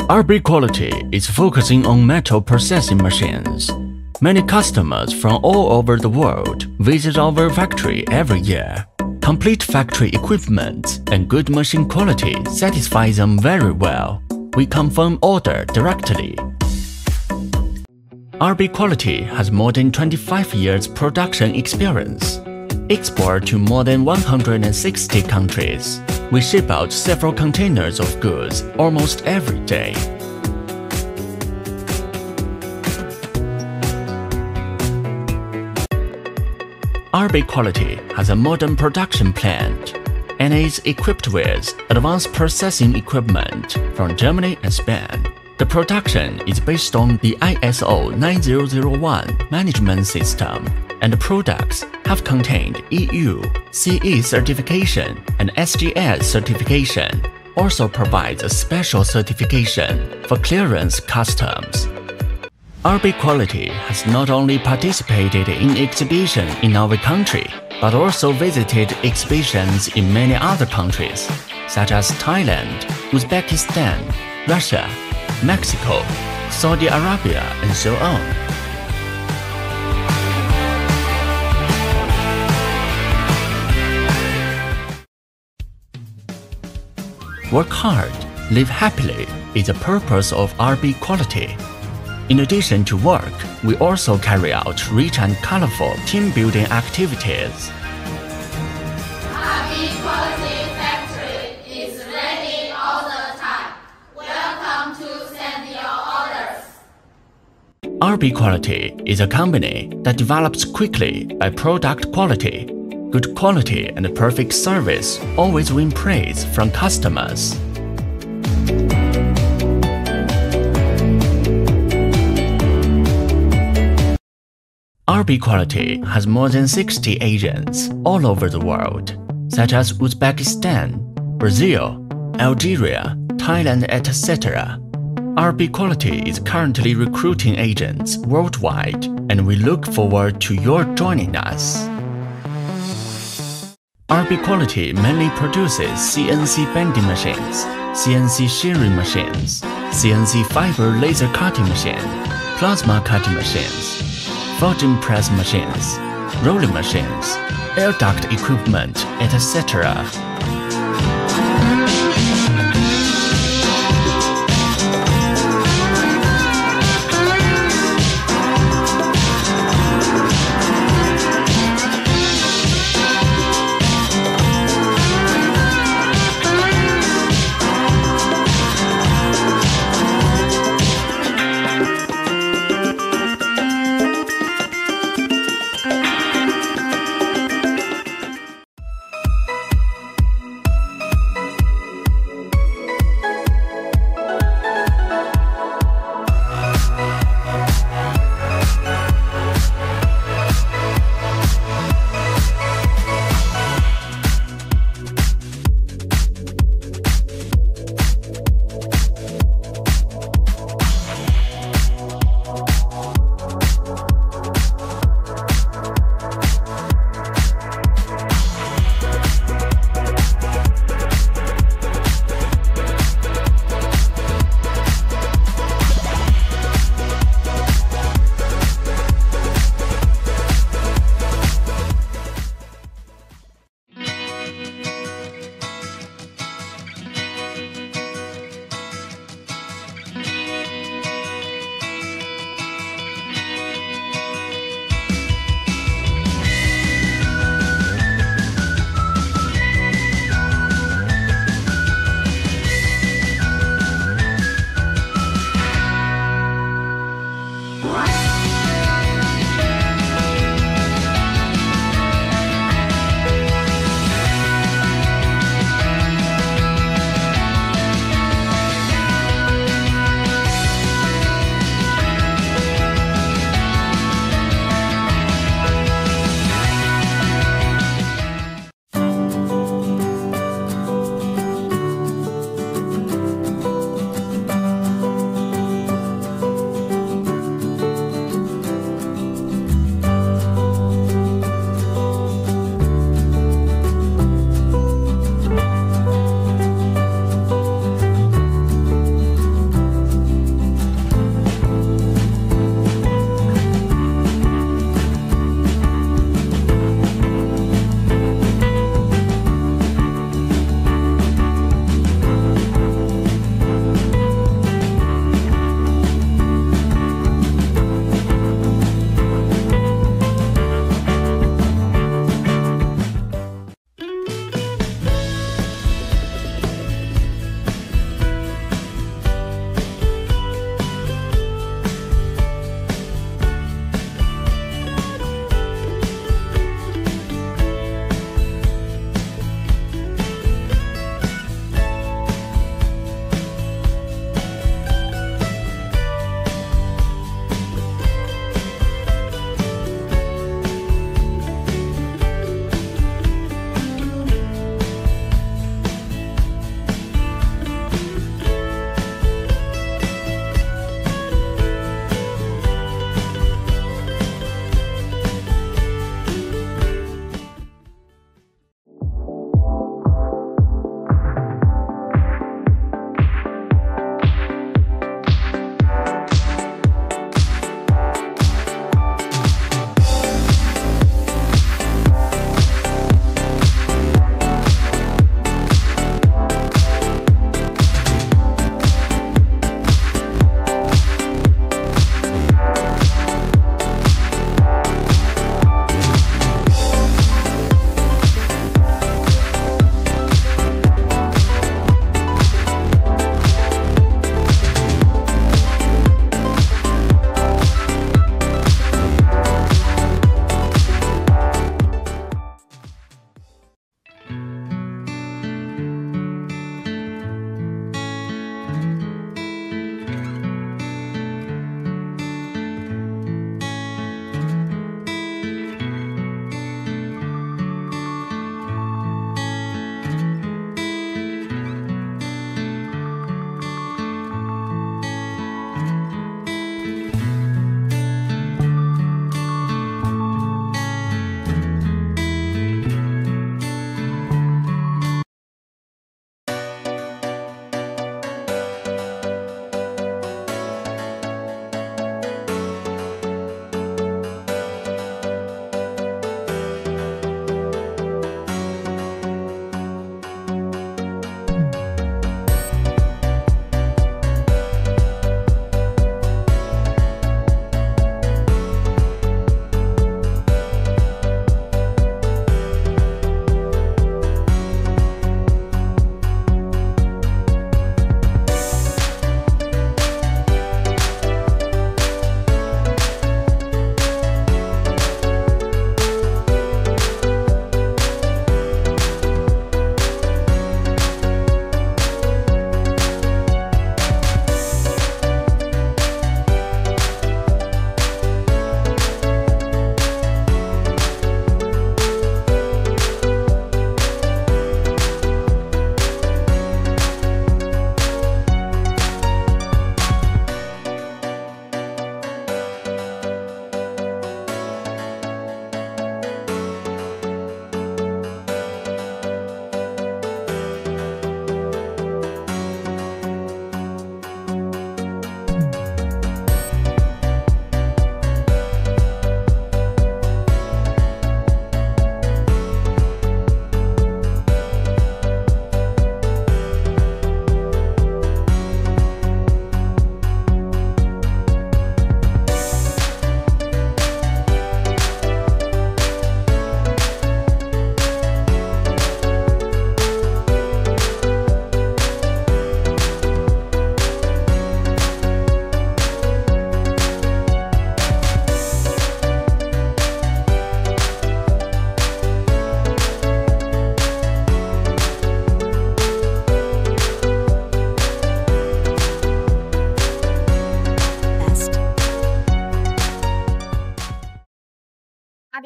RB Quality is focusing on metal processing machines. Many customers from all over the world visit our factory every year. Complete factory equipment and good machine quality satisfy them very well. We confirm order directly. RB Quality has more than 25 years production experience. Export to more than 160 countries. We ship out several containers of goods almost every day. RB Quality has a modern production plant and is equipped with advanced processing equipment from Germany and Spain. The production is based on the ISO 9001 management system, and the products have contained EU, CE certification and SGS certification. Also provides a special certification for clearance customs. RB Quality has not only participated in exhibitions in our country, but also visited exhibitions in many other countries, such as Thailand, Uzbekistan, Russia, Mexico, Saudi Arabia, and so on. Work hard, live happily is the purpose of RB Quality. In addition to work, we also carry out rich and colorful team-building activities. RB Quality Factory is ready all the time. Welcome to send your orders. RB Quality is a company that develops quickly by product quality. Good quality and perfect service always win praise from customers. RB Quality has more than 60 agents all over the world, such as Uzbekistan, Brazil, Algeria, Thailand, etc. RB Quality is currently recruiting agents worldwide, and we look forward to your joining us. RB Quality mainly produces CNC bending machines, CNC shearing machines, CNC fiber laser cutting machine, plasma cutting machines, forging press machines, rolling machines, air duct equipment, etc.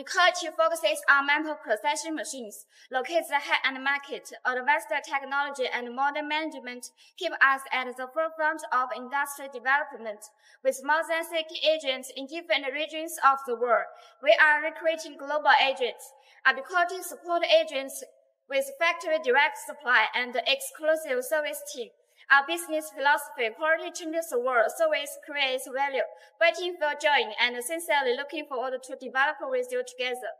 Quality focuses on mental processing machines, locates the high-end market, advanced technology, and modern management keep us at the forefront of industry development. With more than 60 agents in different regions of the world, we are recruiting global agents. Quality support agents with factory direct supply and exclusive service team. Our business philosophy: quality changes the world, service creates value. Waiting for joining and sincerely looking forward to develop with you together.